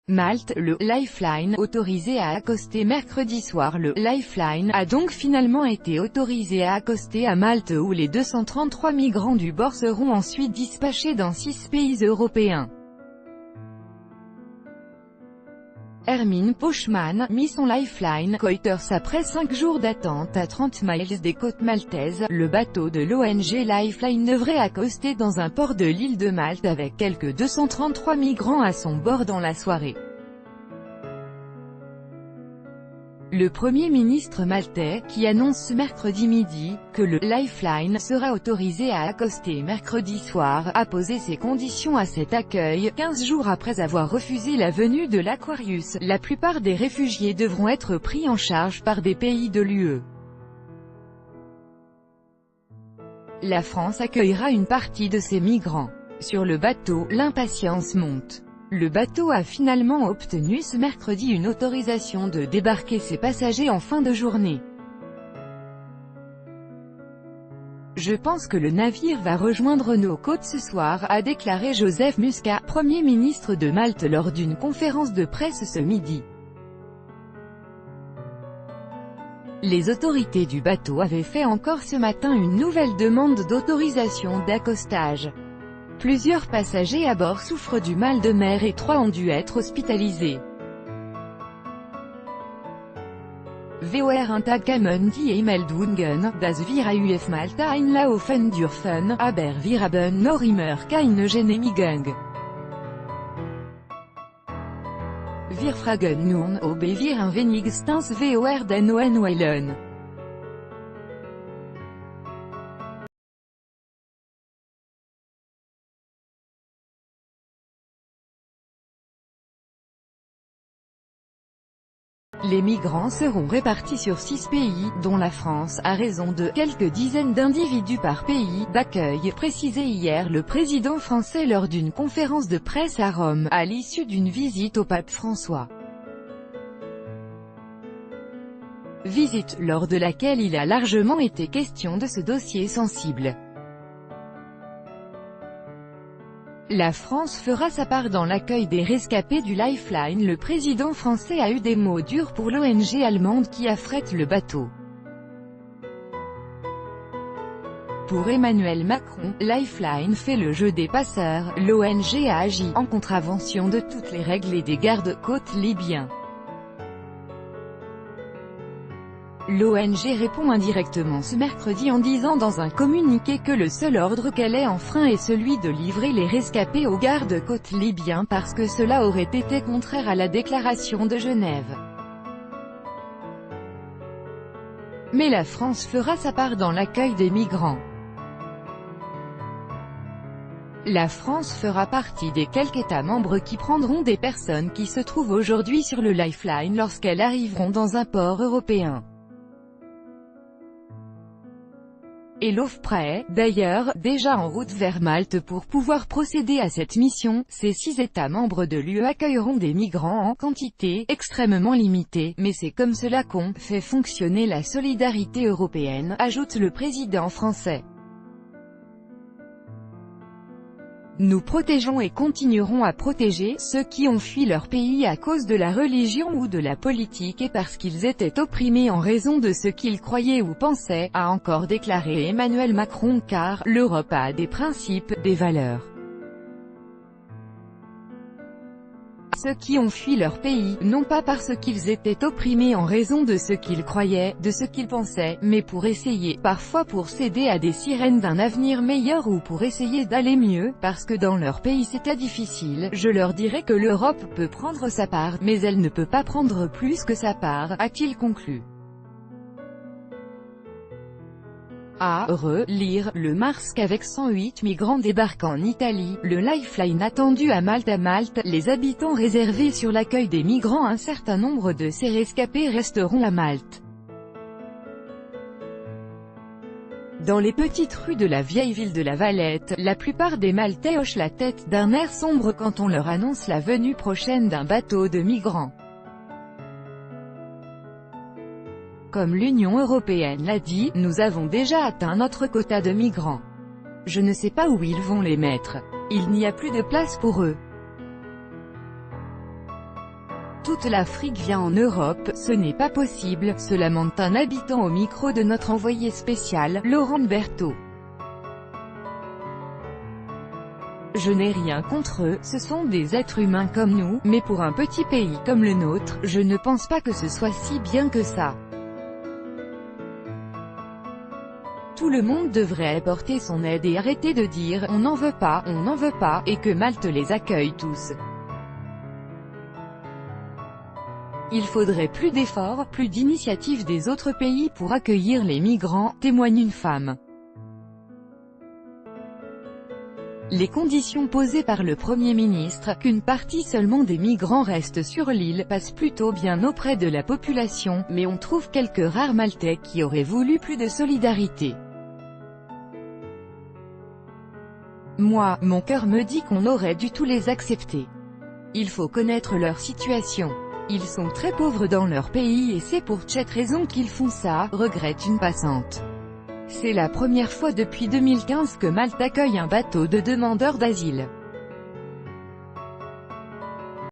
Malte, le Lifeline, autorisé à accoster mercredi soir. Le Lifeline a donc finalement été autorisé à accoster à Malte où les 233 migrants du bord seront ensuite dispatchés dans 6 pays européens. Hermine Pochmann mit son Lifeline Reuters après 5 jours d'attente à 30 miles des côtes maltaises. Le bateau de l'ONG Lifeline devrait accoster dans un port de l'île de Malte avec quelques 233 migrants à son bord dans la soirée. Le Premier ministre maltais, qui annonce ce mercredi midi, que le Lifeline sera autorisé à accoster mercredi soir, a posé ses conditions à cet accueil, 15 jours après avoir refusé la venue de l'Aquarius. La plupart des réfugiés devront être pris en charge par des pays de l'UE. La France accueillera une partie de ces migrants. Sur le bateau, l'impatience monte. Le bateau a finalement obtenu ce mercredi une autorisation de débarquer ses passagers en fin de journée. Je pense que le navire va rejoindre nos côtes ce soir, a déclaré Joseph Muscat, Premier ministre de Malte lors d'une conférence de presse ce midi. Les autorités du bateau avaient fait encore ce matin une nouvelle demande d'autorisation d'accostage. Plusieurs passagers à bord souffrent du mal de mer et 3 ont dû être hospitalisés. VOR Intagkamen die Meldungen, das wir auf Malta einlaufen dürfen, aber wir haben noch immer keine Genehmigung. Wir fragen nun, ob wir ein wenigstens VOR den wollen. Les migrants seront répartis sur 6 pays, dont la France, à raison de quelques dizaines d'individus par pays d'accueil, précisé hier le président français lors d'une conférence de presse à Rome, à l'issue d'une visite au pape François. Visite, lors de laquelle il a largement été question de ce dossier sensible. La France fera sa part dans l'accueil des rescapés du Lifeline. Le président français a eu des mots durs pour l'ONG allemande qui affrète le bateau. Pour Emmanuel Macron, Lifeline fait le jeu des passeurs. L'ONG a agi en contravention de toutes les règles et des gardes-côtes libyens. L'ONG répond indirectement ce mercredi en disant dans un communiqué que le seul ordre qu'elle ait enfreint est celui de livrer les rescapés aux gardes-côtes libyens parce que cela aurait été contraire à la déclaration de Genève. Mais la France fera sa part dans l'accueil des migrants. La France fera partie des quelques États membres qui prendront des personnes qui se trouvent aujourd'hui sur le Lifeline lorsqu'elles arriveront dans un port européen. Et l'OFPRA, d'ailleurs, déjà en route vers Malte pour pouvoir procéder à cette mission. Ces 6 États membres de l'UE accueilleront des migrants en quantité extrêmement limitée, mais c'est comme cela qu'on fait fonctionner la solidarité européenne, ajoute le président français. Nous protégeons et continuerons à protéger ceux qui ont fui leur pays à cause de la religion ou de la politique et parce qu'ils étaient opprimés en raison de ce qu'ils croyaient ou pensaient, a encore déclaré Emmanuel Macron, car l'Europe a des principes, des valeurs. Ceux qui ont fui leur pays, non pas parce qu'ils étaient opprimés en raison de ce qu'ils croyaient, de ce qu'ils pensaient, mais pour essayer, parfois pour céder à des sirènes d'un avenir meilleur ou pour essayer d'aller mieux, parce que dans leur pays c'était difficile. Je leur dirais que l'Europe peut prendre sa part, mais elle ne peut pas prendre plus que sa part, a-t-il conclu. À relire, le mars qu'avec 108 migrants débarquant en Italie, le Lifeline attendu à Malte. Les habitants réservés sur l'accueil des migrants. Un certain nombre de ces rescapés resteront à Malte. Dans les petites rues de la vieille ville de La Valette, la plupart des Maltais hochent la tête d'un air sombre quand on leur annonce la venue prochaine d'un bateau de migrants. Comme l'Union européenne l'a dit, nous avons déjà atteint notre quota de migrants. Je ne sais pas où ils vont les mettre. Il n'y a plus de place pour eux. Toute l'Afrique vient en Europe, ce n'est pas possible, se lamente un habitant au micro de notre envoyé spécial, Laurent Berthaud. Je n'ai rien contre eux, ce sont des êtres humains comme nous, mais pour un petit pays comme le nôtre, je ne pense pas que ce soit si bien que ça. Tout le monde devrait apporter son aide et arrêter de dire « on n'en veut pas », et que Malte les accueille tous. Il faudrait plus d'efforts, plus d'initiatives des autres pays pour accueillir les migrants, témoigne une femme. Les conditions posées par le Premier ministre, qu'une partie seulement des migrants restent sur l'île, passent plutôt bien auprès de la population, mais on trouve quelques rares Maltais qui auraient voulu plus de solidarité. Moi, mon cœur me dit qu'on aurait dû tous les accepter. Il faut connaître leur situation. Ils sont très pauvres dans leur pays et c'est pour cette raison qu'ils font ça, regrette une passante. C'est la première fois depuis 2015 que Malte accueille un bateau de demandeurs d'asile.